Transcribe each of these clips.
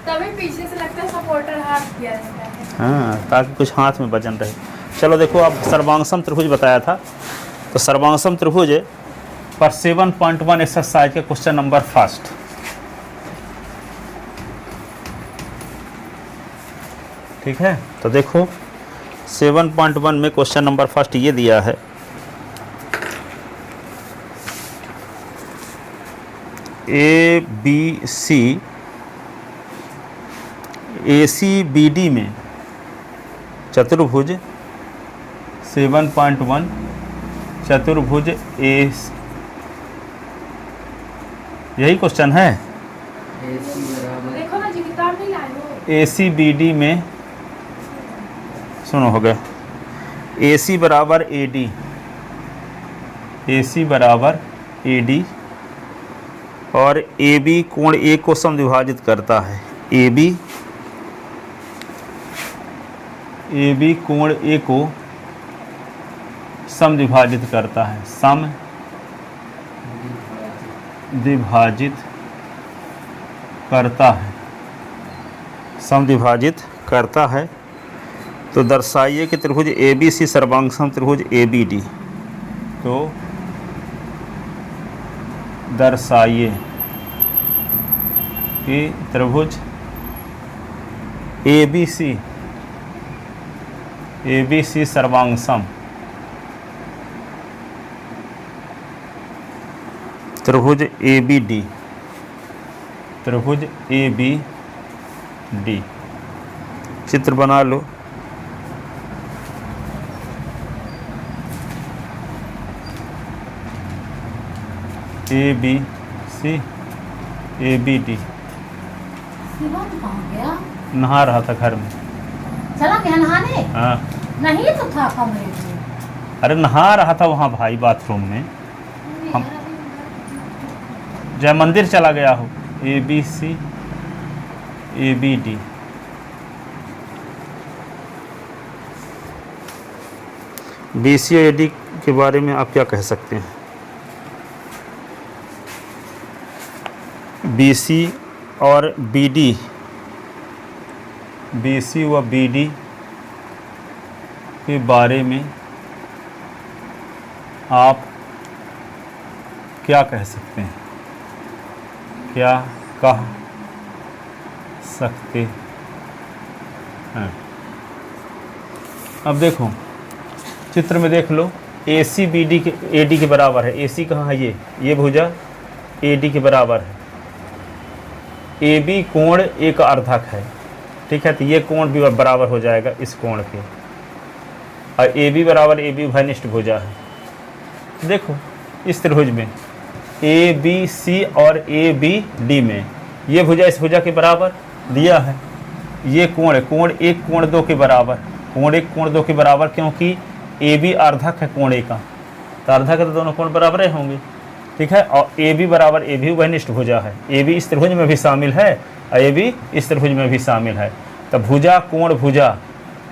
तभी पीछे से लगता है सपोर्टर हाथ किया जाता है। हाँ, ताकि कुछ हाथ में वजन रहे। चलो देखो, अब सर्वांगसम त्रिभुज बताया था, तो सर्वांगसम त्रिभुज पर 7.1 एक्सरसाइज के क्वेश्चन नंबर फर्स्ट। ठीक है, तो देखो 7.1 में क्वेश्चन नंबर फर्स्ट ये दिया है, ACBD में चतुर्भुज 7.1 चतुर्भुज यही क्वेश्चन है। देखो ना जी, किताब नहीं लाए हो। ACBD में सुनो, हो गया AC बराबर AD, AC बराबर AD और AB कोण A को समद्विभाजित करता है। AB कोण A को समद्विभाजित करता है, समद्विभाजित करता है, समद्विभाजित करता है। तो दर्शाइए कि त्रिभुज ABC सर्वांगसम त्रिभुज ABD। तो दर्शाइए कि त्रिभुज ABC सर्वांगसम त्रिभुज ABD, त्रिभुज ABD। चित्र बना लो। ABC ABD। शिवम कहाँ गया? नहा रहा था घर में। चला गया नहाने? हाँ, नहीं तो था कमरे में। अरे नहा रहा था वहाँ भाई बाथरूम में। हम जय मंदिर चला गया हो। ABC ABD। BC AD के बारे में आप क्या कह सकते हैं? BC और BD, BC व BD के बारे में आप क्या कह सकते हैं? क्या कह सकते हैं? अब देखो चित्र में देख लो, ACBD के AD के बराबर है। AC कहाँ है? ये भुजा AD के बराबर है। AB कोण A का अर्धक है, ठीक है, तो ये कोण भी बराबर हो जाएगा इस कोण के, और AB बराबर AB उभयनिष्ठ भुजा है। देखो इस त्रिभुज में ABC और ABD में ये भुजा इस भुजा के बराबर दिया है। ये कोण है, कोण 1 कोण 2 के बराबर, कोण 1 कोण 2 के बराबर, क्योंकि AB अर्धक है कोण A का, तो अर्धक है तो दोनों कोण बराबर ही होंगे। ठीक है, और AB बराबर AB उभयनिष्ठ भुजा है। AB इस त्रिभुज में भी शामिल है और AB इस त्रिभुज में भी शामिल है। तो भुजा कोण भुजा,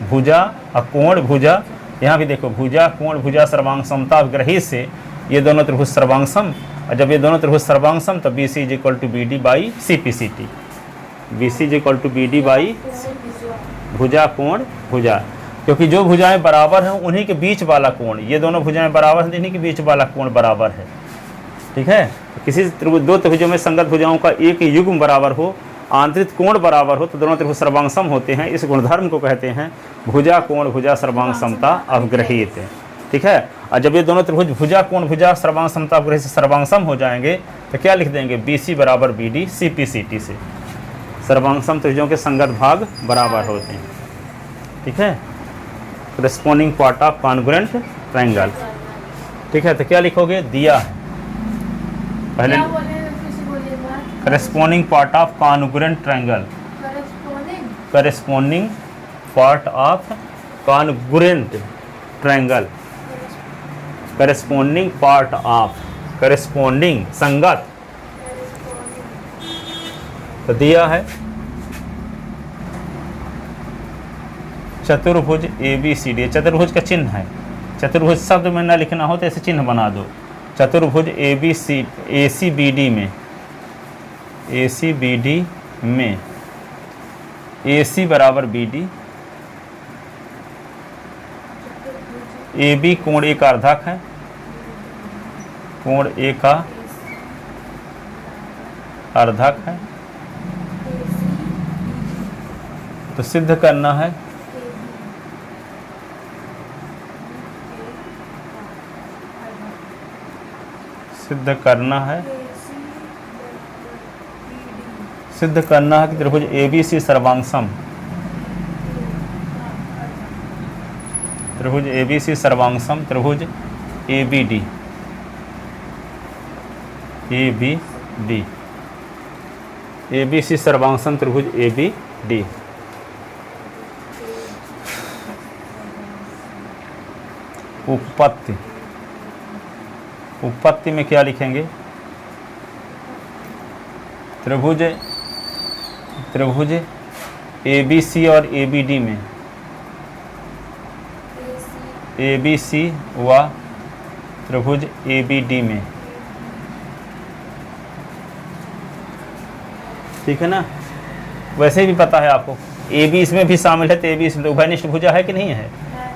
भुजा और कोण भुजा, यहाँ भी देखो भुजा कोण भुजा सर्वांग समता ग्रहित से ये दोनों त्रिभुज सर्वांगसम, और जब ये दोनों त्रिभुज सर्वांगसम तो BC = BD by CPCT। BC = BD by भुजा कोण भुजा, क्योंकि जो भुजाएं बराबर हैं उन्हीं के बीच वाला कोण, ये दोनों भुजाएं बराबर हैं, इन्हीं के बीच वाला कोण बराबर है। ठीक है, तो किसी त्रिभुज दो त्रिभुजों में संगत भुजाओं का एक युग्म बराबर हो, आंतरिक कोण बराबर हो, तो दोनों त्रिभुज सर्वांगसम होते हैं। इस गुणधर्म को कहते हैं भुजा कोण भुजा सर्वांग समता अवग्रहित। ठीक है, और जब ये दोनों त्रिभुज भुजा कोण भुजा सर्वांग समता अवग्रहित से सर्वांगसम हो जाएंगे तो क्या लिख देंगे? BC = BD CPCT से सर्वांगसम त्रिभुजों के संगत भाग बराबर होते हैं। ठीक है, corresponding part of congruent triangle. ठीक है, तो क्या लिखोगे? दिया है पहले corresponding part of congruent triangle, corresponding part of congruent triangle, corresponding part of, corresponding संगत, तो दिया है चतुर्भुज ABCD। चतुर्भुज का चिन्ह है, चतुर्भुज शब्द में ना लिखना हो तो ऐसे चिन्ह बना दो। चतुर्भुज ACBD में AC बराबर BD, AB कोण A का अर्धक है, कोण A का अर्धक है, तो सिद्ध करना है सिद्ध करना है कि त्रिभुज ABC सर्वांगसम, त्रिभुज ABC सर्वांगसम त्रिभुज ABD, ABC सर्वांगसम त्रिभुज ABD। उपपत्ति, उपपत्ति में क्या लिखेंगे, त्रिभुज ABC और ABD में, ABC व त्रिभुज ABD में, ठीक है ना। वैसे भी पता है आपको AB इसमें भी शामिल है, तो AB इसमें उभयनिष्ठ भुजा है कि नहीं है,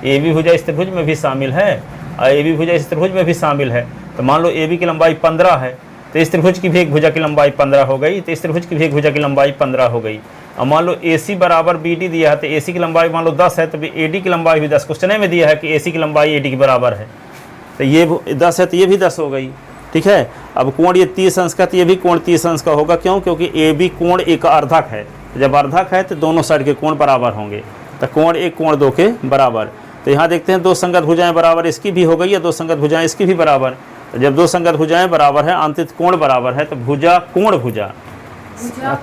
AB भुजा इस त्रिभुज में भी शामिल है और AB भुजा इस त्रिभुज में भी शामिल है। तो मान लो AB की लंबाई 15 है, तो इस त्रिभुज की भी एक भुजा की लंबाई 15 हो गई, तो इस त्रिभुज की भी एक भुजा की लंबाई 15 हो गई। और मान लो AC बराबर BD दिया है, तो AC की लंबाई मान लो 10 है, तो AD की लंबाई भी 10, क्वेश्चन में दिया है कि AC की लंबाई AD के बराबर है, तो ये 10 है तो ये भी 10 हो गई, ठीक है। अब कोण ये 30 अंश का, तो ये भी कोण 30 अंश का होगा, क्यों, क्योंकि AB कोण A का अर्धक है, जब अर्धक है तो दोनों साइड के कोण बराबर होंगे, तो कोण 1 कोण 2 के बराबर। तो यहाँ देखते हैं 2 संगत भुजाएं बराबर, इसकी भी हो गई है, 2 संगत भुजाएं इसकी भी बराबर। तो जब 2 संगत भुजाएं बराबर है, आंतरिक कोण बराबर है, तो भुजा कोण भुजा,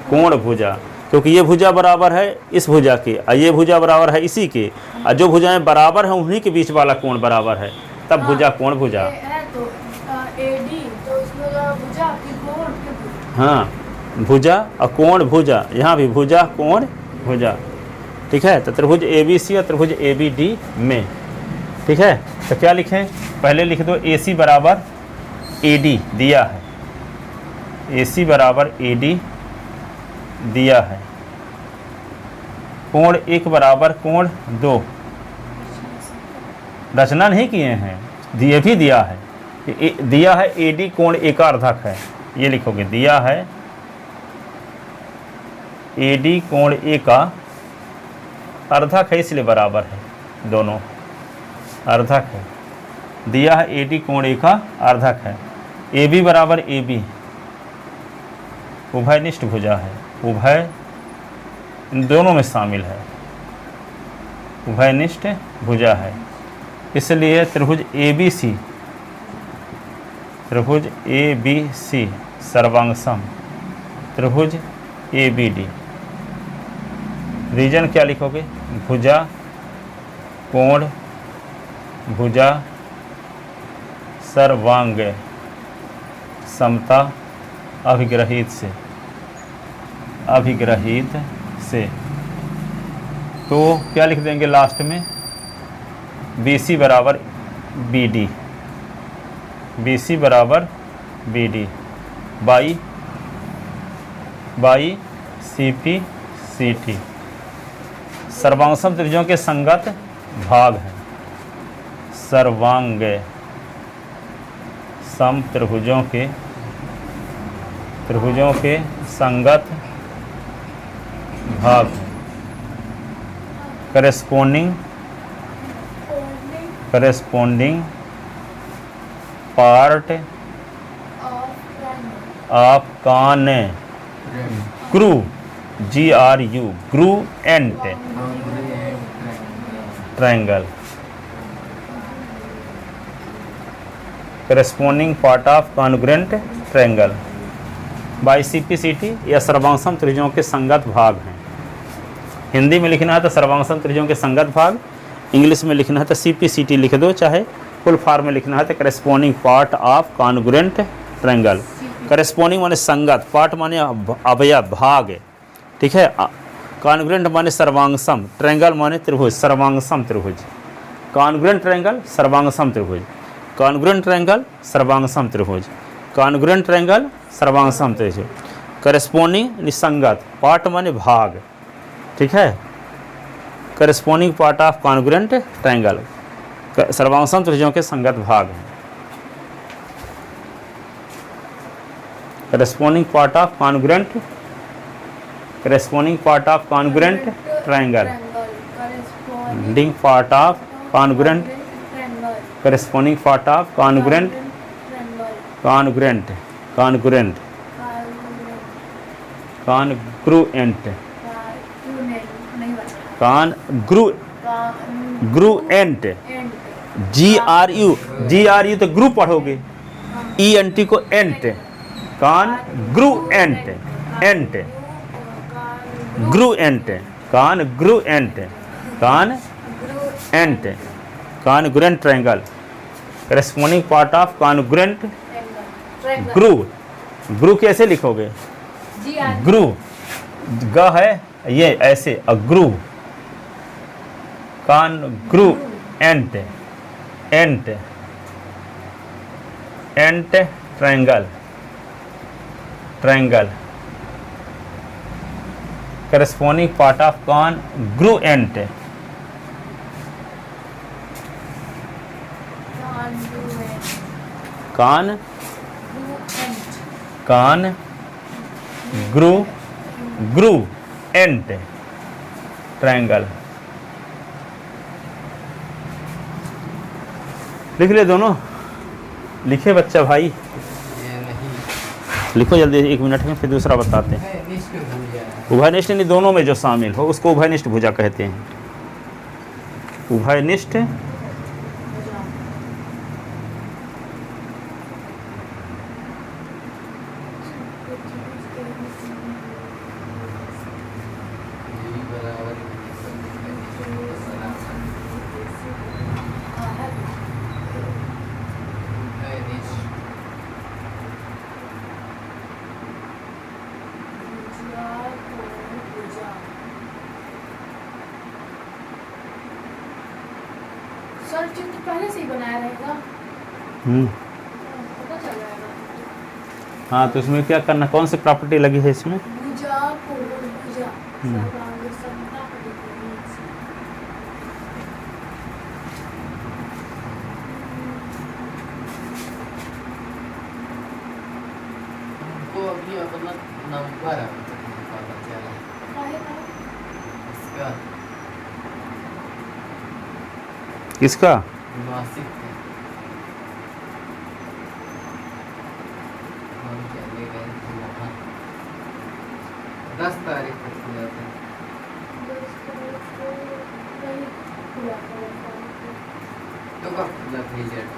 कोण भुजा, क्योंकि ये भुजा बराबर है इस भुजा के और ये भुजा बराबर है इसी के, और जो भुजाएं बराबर हैं उन्हीं के बीच वाला कोण बराबर है, तब भुजा कोण भुजा। हाँ, भुजा और कोण भुजा, यहाँ भी भुजा कोण भुजा, ठीक है। तो त्रिभुज ABC और त्रिभुज ABD में, ठीक है। तो क्या लिखें, पहले लिख दो AC बराबर AD दिया है, AC बराबर AD दिया है, कोण 1 बराबर कोण 2, रचना नहीं किए हैं, दिए भी दिया है, दिया है AD कोण A का अर्धक है, ये लिखोगे, दिया है AD कोण A का अर्धक है, इसलिए बराबर है, दोनों अर्धक है, दिया है AD कोण A का अर्धक है। AB बराबर AB उभयनिष्ठ भुजा है, उभय इन दोनों में शामिल है, उभयनिष्ठ भुजा है, इसलिए त्रिभुज ABC, त्रिभुज ABC सर्वांगसम त्रिभुज ABD। रीजन क्या लिखोगे, भुजा कोण भुजा सर्वांग समता अभिग्रहित से, अभिग्रहित से। तो क्या लिख देंगे लास्ट में, BC बराबर BD, BC बराबर BD बाई CP CT सर्वांगसम त्रिभुजों के संगत भाग हैं, सर्वांग सम त्रिभुजों के संगत भाग हैं, करेस्पोंडिंग पार्ट ऑफ कान ग्रू GRU ग्रूएंट triangle, corresponding part of congruent triangle by CP CT या सर्वांगसम त्रिभुजों के संगत भाग हैं। हिंदी में लिखना है तो सर्वांगसम त्रिभुजों के संगत भाग, इंग्लिश में लिखना है तो CP CT लिख दो, चाहे फुल फॉर्म में लिखना है तो corresponding part of congruent triangle. Corresponding माने संगत, पार्ट माने अवयव भाग, ठीक है। कॉन्ग्रुएंट माने सर्वांगसम, ट्रायंगल माने त्रिभुज, सर्वांगसम त्रिभुज, कॉन्ग्रुएंट ट्रायंगल सर्वांगसम त्रिभुज, कॉन्ग्रुएंट ट्रायंगल सर्वांगसम त्रिभुज, कॉन्ग्रुएंट ट्रायंगल सर्वांगसम त्रिभुज। करेस्पोंडिंग निसंगत, पार्ट माने भाग, ठीक है। Corresponding part of congruent triangle, सर्वांशम त्रिभुजों के संगत भाग हैं। Corresponding part of congruent, corresponding part of congruent triangle, corresponding part of congruent, corresponding part of congruent, congruent, congruent, congruent, congruent, GRU तो ग्रुप पढ़ोगे, ENT को एंट, कॉन्ग्रुएंट, एंट, ग्रुएंट, congruent, congruent, congruent triangle, corresponding part of congruent ग्रू, ग्रू कैसे लिखोगे? ग्रू, ग है ये ऐसे, ग्रू, कॉन्ग्रुएंट, एंट, एंट triangle, triangle, corresponding part of congruent, congruent triangle. लिख ले दोनों, लिखे बच्चा भाई, लिखो जल्दी, 1 मिनट में, फिर दूसरा बताते हैं। उभयनिष्ठ नहीं, दोनों में जो शामिल हो उसको उभयनिष्ठ भुजा कहते हैं। उभयनिष्ठ सर चित्र पहले से ही बनाया रहेगा, पता चल जाएगा। हाँ, तो इसमें क्या करना, कौन सी प्रॉपर्टी लगी है इसमें? भुजा, कोण, भुजा, सर्वांग समता परिपूर्ण। तो अभी अपना नंबर पता चला इसका, किसका? मासिक हम चले गए थे वहाँ 10 तारीख को खुला था। तो कब खुला था रिजल्ट?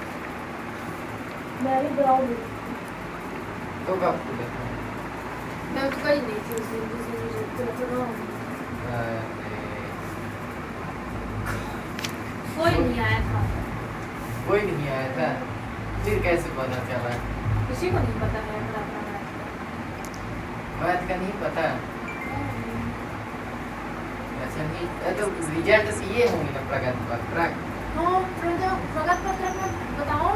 तो कब खुला था? मैं तो कहीं नहीं थी उस दिन, कोई नहीं आया था। कोई नहीं आया था, फिर कैसे पता चला? किसी को नहीं पता है बात का नहीं पता। अच्छा नहीं, तो रिजल्ट से ये होंगे ना प्रगति पत्रक। हाँ, प्रगति पत्रक में बताओ।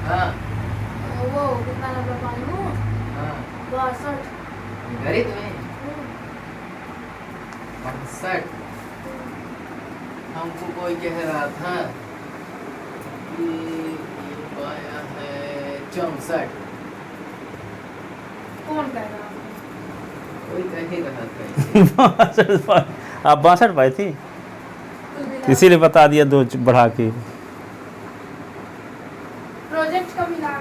हाँ वो कितना नंबर पाई हूँ? हाँ 62। गणित में 65। हमको कोई कह रहा था कि ये पाया है 64। कौन कह रहा है? कोई कह ही रहा था। 62 आप 62 पाई थी, इसीलिए बता दिया 2 बढ़ा के। प्रोजेक्ट का मिला।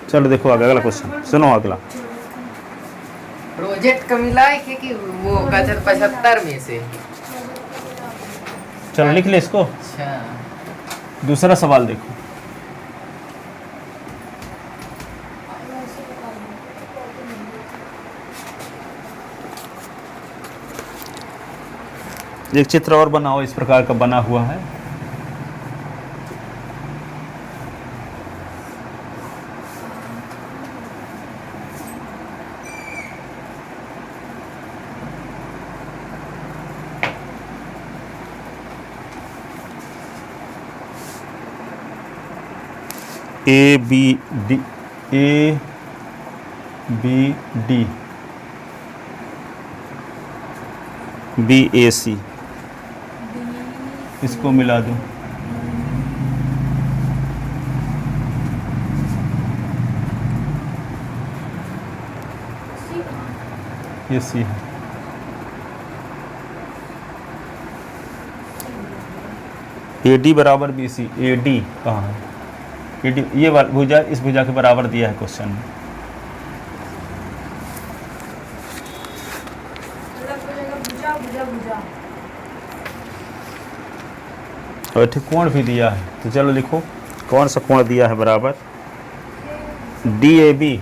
चलो देखो आगे, अगला क्वेश्चन सुनो, अगला। प्रोजेक्ट का मिला है कि वो का 75 में से। चलो लिख ले इसको। अच्छा, दूसरा सवाल देखो। एक चित्र और बनाओ, इस प्रकार का बना हुआ है। A B D, BAC, B इसको मिला दूँ, सी कहाँ ये C है। AD बराबर BC, AD कहाँ है? AD ये भुजा इस भुजा के बराबर दिया है क्वेश्चन में। मतलब हो जाएगा भुजा भुजा भुजा। और ठीक कोण भी दिया है, तो चलो लिखो कौन सा कोण दिया है बराबर। DAB,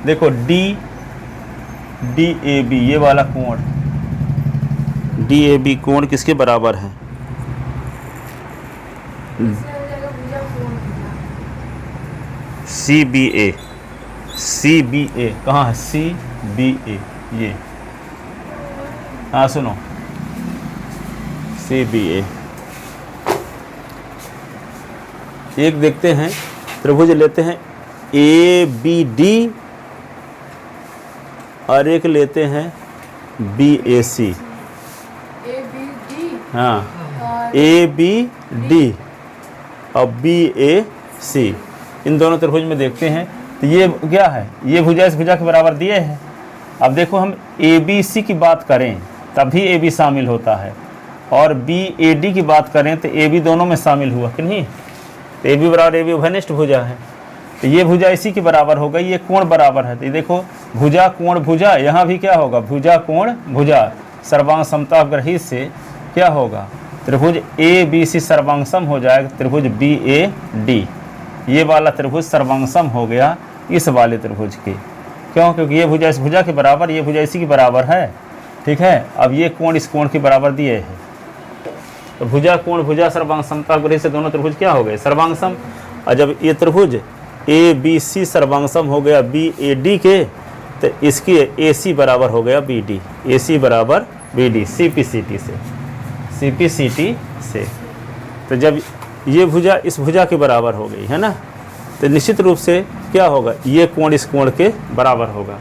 देखो DAB ये वाला कोण, DAB कोण किसके बराबर है? इससे हो जाएगा भुजा कोण भुजा। CBA, CBA कहाँ है? CBA ये, हाँ सुनो, CBA। एक देखते हैं त्रिभुज लेते हैं ABD और एक लेते हैं BAC। ए बी डी हाँ, और ABD और BAC, इन दोनों त्रिभुज में देखते हैं तो ये क्या है? ये भुजा इस भुजा के बराबर दिए हैं। अब देखो हम ABC की बात करें तभी AB शामिल होता है, और BAD की बात करें तो AB दोनों में शामिल हुआ कि नहीं? तो AB बराबर AB उभयनिष्ठ भुजा है, तो ये भुजा इसी के बराबर हो गई। ये कोण बराबर है, तो ये देखो भुजा कोण भुजा, यहाँ भी क्या होगा? भुजा कोण भुजा, सर्वांग समताग्रही से क्या होगा? त्रिभुज ABC सर्वांगसम हो जाएगा त्रिभुज BAD। ये वाला त्रिभुज सर्वांगसम हो गया इस वाले त्रिभुज के, क्यों? क्योंकि ये भुजा इस भुजा के बराबर, ये भुजा इसी के बराबर है, ठीक है। अब ये कोण इस कोण के बराबर दिए हैं, तो भुजा कोण भुजा सर्वांग समताग्रही से दोनों त्रिभुज क्या हो गए? सर्वांगसम। और जब ये त्रिभुज ABC सर्वांगसम हो गया BAD के, तो इसकी AC बराबर हो गया BD, AC बराबर BD, CPCT से, CPCT से। तो जब ये भुजा इस भुजा के बराबर हो गई है ना, तो निश्चित रूप से क्या होगा? ये कोण इस कोण के बराबर होगा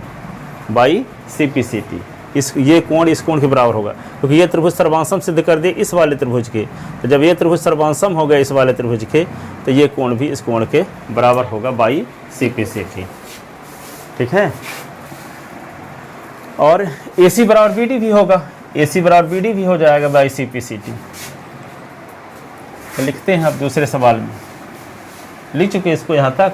बाई CPCT। ये कोण इस कोण के बराबर होगा, क्योंकि ये त्रिभुज सर्वांगसम सिद्ध कर दिए इस वाले त्रिभुज के। तो जब ये त्रिभुज सर्वांगसम हो गया इस वाले त्रिभुज के, तो ये कोण भी इस कोण के बराबर होगा बाई CPCT, ठीक है। और AC बराबर BD भी होगा, AC बराबर BD भी हो जाएगा बाई CPCT। तो लिखते हैं अब दूसरे सवाल में, लिख चुके इसको यहाँ तक।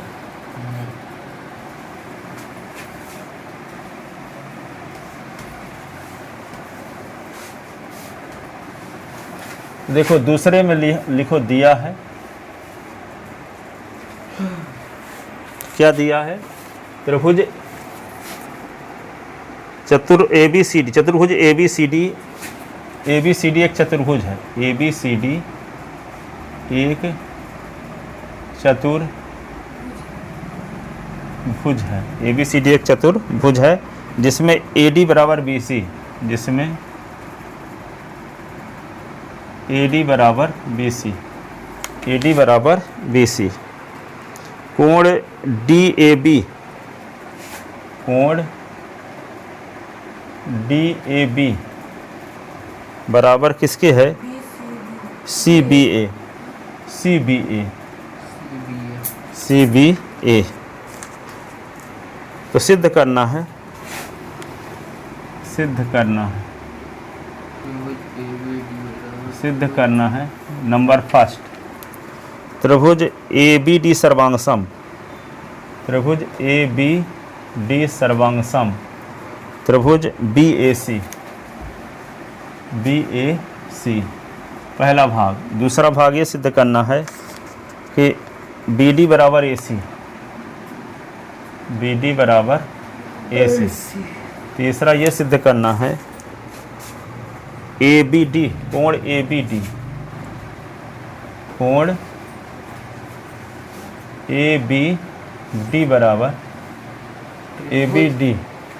देखो दूसरे में लिखो दिया है, क्या दिया है? त्रिभुज ABCD, चतुर्भुज ABCD एक चतुर्भुज है, ABCD एक चतुर्भुज है, ABCD एक चतुर्भुज है जिसमें AD बराबर BC, जिसमें AD बराबर BC, AD बराबर BC। कोण DAB, कोण DAB बराबर किसके है? B C D CBA, CBA। तो सिद्ध करना है, सिद्ध करना है। नंबर फर्स्ट, त्रिभुज ABD सर्वांगसम, त्रिभुज ABD सर्वांगसम, त्रिभुज BAC पहला भाग। दूसरा भाग ये सिद्ध करना है कि BD बराबर AC, BD बराबर AC। तीसरा ये सिद्ध करना है ABD, कोण ABD, कोण ABD बराबर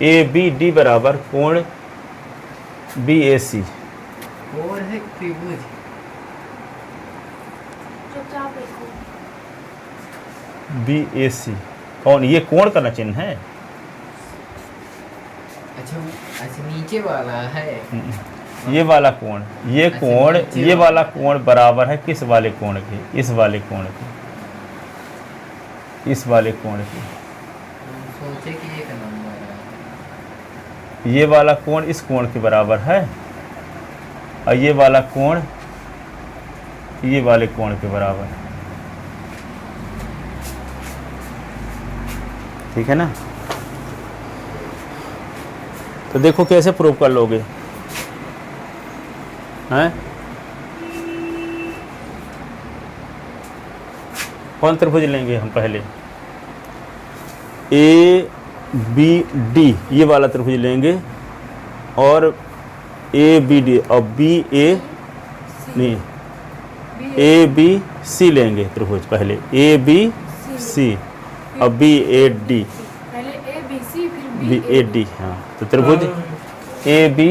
ABD बराबर कोण BAC। और है त्रिभुज चुपचाप लिखो। BAC कौन? ये कोण का चिन्ह है। अच्छा नीचे वाला है। ये वाला कोण, ये अच्छा, कोण, नीचे ये वाला। वाला कोण बराबर है किस वाले कोण के? इस वाले कोण के, इस वाले कोण के। हम सोचे कि एक नंबर है। ये वाला कोण इस कोण के बराबर है और ये वाला कोण ये वाले कोण के बराबर है। ठीक है ना? तो देखो कैसे प्रूव कर लोगे, हैं? कौन त्रिभुज लेंगे हम? पहले ए बी डी ये वाला त्रिभुज लेंगे और ए बी डी और बी ए नहीं ए बी सी लेंगे त्रिभुज। पहले ए बी सी और बी ए डी, पहले ए बी सी फिर बी ए डी। हाँ, तो त्रिभुज ए बी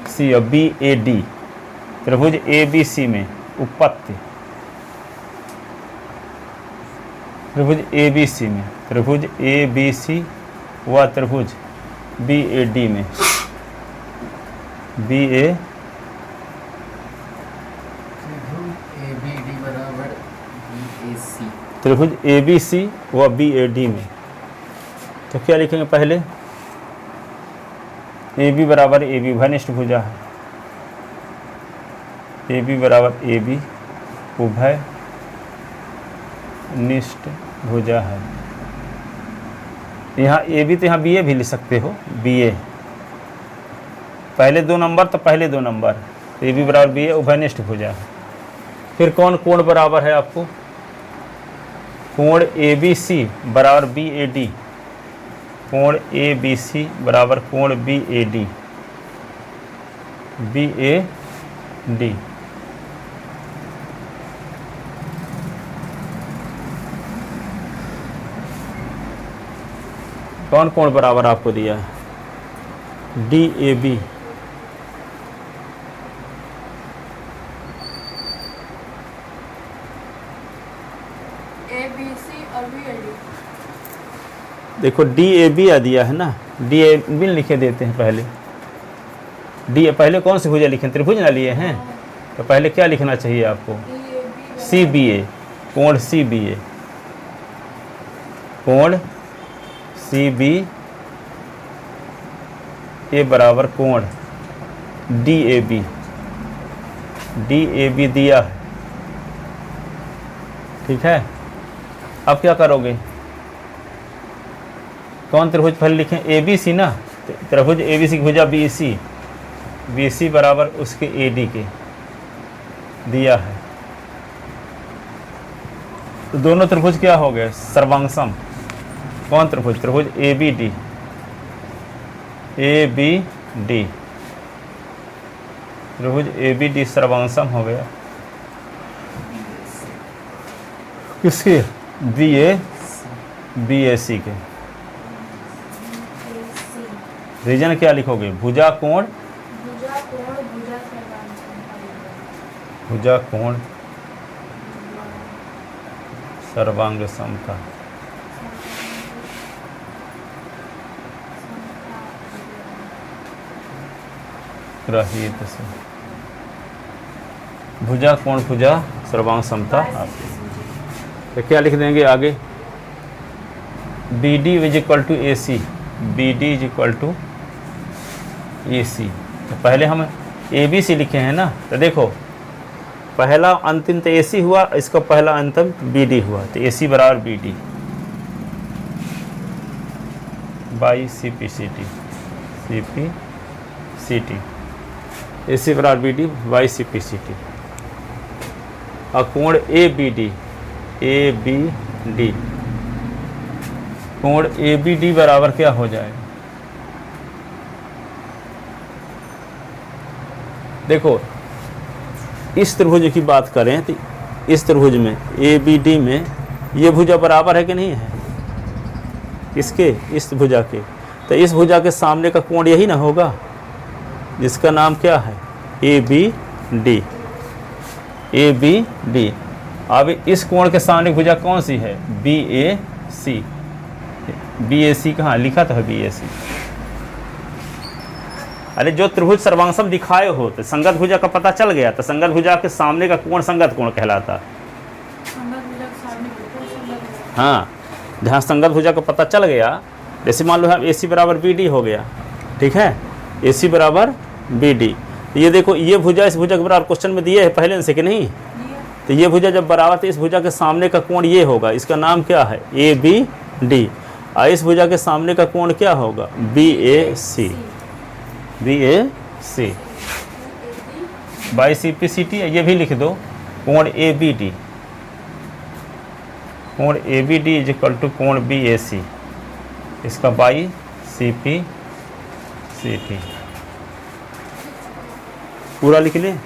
सी और बी ए डी, त्रिभुज ए बी सी में उपपत्ति, त्रिभुज ए बी सी में, त्रिभुज ए बी सी व त्रिभुज बी ए डी में, बी ए ABD बराबर BAC। त्रिभुज ए बी सी व बी ए डी में। तो क्या लिखेंगे? पहले ए बी बराबर ए बी उभयनिष्ठ भुजा है, ए बी बराबर ए बी उभय निष्ठ भुजा है। यहाँ ए बी तो यहाँ बी ए भी लिख सकते हो, बी ए पहले दो नंबर तो पहले दो नंबर, तो ए बी बराबर बी ए उभयनिष्ठ भुजा है। फिर कौन कोण बराबर है आपको? कोण ए बी सी बराबर बी ए डी, कोण ए बी सी बराबर कोण B A D, B A D. कौन कोण बराबर आपको दिया है? D A B, A B C और बी ए डी। देखो डी ए बी आ दिया है ना, डी ए बी लिखे देते हैं पहले। डी पहले कौन सी भुजा लिखे? त्रिभुज ना लिए हैं, तो पहले क्या लिखना चाहिए आपको? सी बी ए, कोण सी बी ए, कोण सी बी ए बराबर कोण D A B, D A B दिया है। ठीक है, अब क्या करोगे? कौन त्रिभुज पहले लिखें? ए बी सी ना, त्रिभुज ए बी सी की भुजा बी सी, बी सी बराबर उसके ए डी के दिया है। तो दोनों त्रिभुज क्या हो गए? सर्वांगसम। कौन त्रिभुज? त्रिभुज A B D, A B D, त्रिभुज ए बी डी सर्वांगसम हो गया किसके? बी ए सी के। रीजन क्या लिखोगे? भुजा कोण, भुजा कोण भुजा सर्वांग भुजा कोण सर्वांग समता। रहित से भुजा कोण भुजा सर्वांग समता। तो क्या लिख देंगे आगे? B D is equal to A C, B D is equal to A C. तो पहले हम ए बी सी लिखे हैं ना, तो देखो पहला अंतिम तो ए सी हुआ, इसका पहला अंतिम बी डी हुआ, तो ए सी बराबर B D by C P C T, C P C T, A C बराबर B D by C P C T. और कोण A B D, A B D, कोण ए बी डी बराबर क्या हो जाएगा? देखो इस त्रिभुज की बात करें तो इस त्रिभुज में ए बी डी में ये भुजा बराबर है कि नहीं है? इसके, इस भुजा के। तो इस भुजा के सामने का कोण यही ना होगा जिसका नाम क्या है? A B D, A B D. अब इस कोण के सामने भुजा कौन सी है? बी ए सी। बी ए सी कहाँ लिखा था? बी ए सी। अरे जो त्रिभुज सर्वांगसम दिखाए हो तो संगत भुजा का पता चल गया, तो संगत भुजा के सामने का कोण संगत कोण कहलाता। संगत भुजा के सामने बिल्कुल संगत भुजा। हाँ, जहाँ संगत भुजा का पता चल गया, जैसे मान लो हम AC बराबर BD हो गया, ठीक है, AC बराबर BD। ये देखो ये भुजा इस भुजा के बराबर क्वेश्चन में दिए है पहले से कि नहीं, दिया। तो ये भुजा जब बराबर तो इस भुजा के सामने का कोण ये होगा, इसका नाम क्या है ABD, और इस भुजा के सामने का कोण क्या होगा BAC, BAC बाई CPCT। ये भी लिख दो कोण ABD, कोण ABD इज इक्वल टू कोण BAC, इसका बाई CPCT पूरा लिख लें।